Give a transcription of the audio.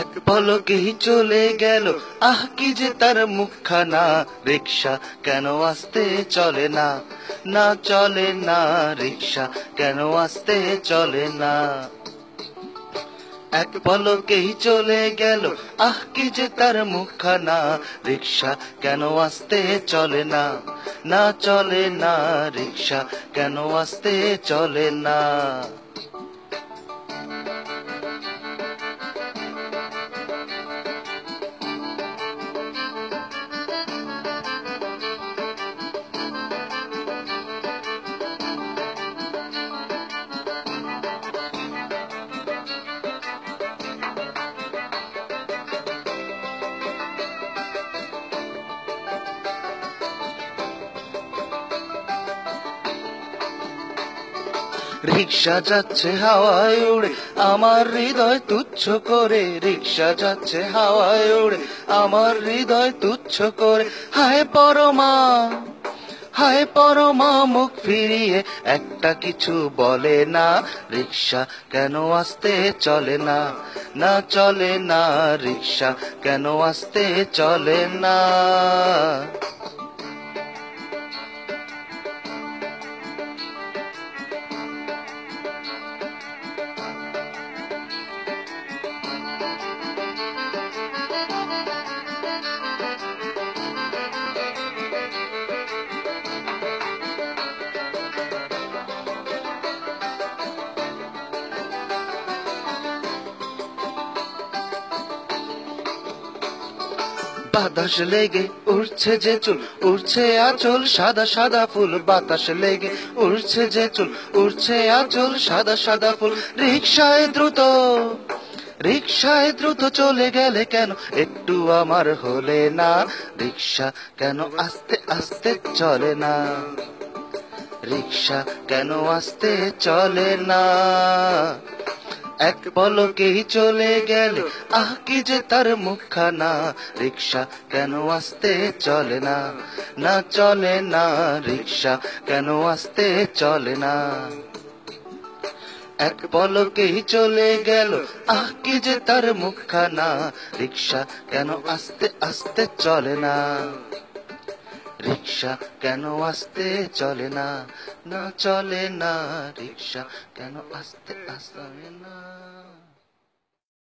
এক পলকেই চলে গেল, আহ কি যে তার মুখখানা। রিক্সা কেন আস্তে চলে না, না চলে না, রিক্সা কেন আস্তে চলে না। এক পলকেই চলে গেল, আহ কি যে তার মুখখানা। রিক্সা কেন আস্তে চলে না, না চলে না, রিক্সা কেন আস্তে চলে না। রিক্সা যাচ্ছে হাওয়ায় উড়ে, আমার হৃদয় তুচ্ছ করে। রিক্সা যাচ্ছে হাওয়ায় উড়ে, আমার হৃদয় তুচ্ছ করে। হায় পরমা, হায় পরমা, মুখ ফিরিয়ে একটা কিছু বলে না। রিক্সা কেন আস্তে চলে না, না চলে না, রিক্সা কেন আস্তে চলে না। বাতাস লেগে উড়ছে যে চুল, উড়ছে আঁচল, সাদা সাদা ফুল। বাতাস লেগে উড়ছে যে চুল, উড়ছে আঁচল, সাদা সাদা ফুল। রিক্সায় দ্রুত, রিক্সায় দ্রুত চলে গেলে কেন একটু আমার হলে না। রিক্সা কেন আস্তে আস্তে চলে না, রিক্সা কেন আস্তে চলে না। এক পলকেই চলে গেল, আহ কি যে তার মুখখানা। রিক্সা কেন আস্তে চলে না, না চলে না, রিক্সা কেন আস্তে চলে না। এক পলকেই চলে গেল, আহ কি যে তার মুখখানা। রিক্সা কেন আস্তে আস্তে চলে না, রিক্সা কেন আস্তে চলে না, না চলে না, রিক্সা কেন আস্তে আস্তে না।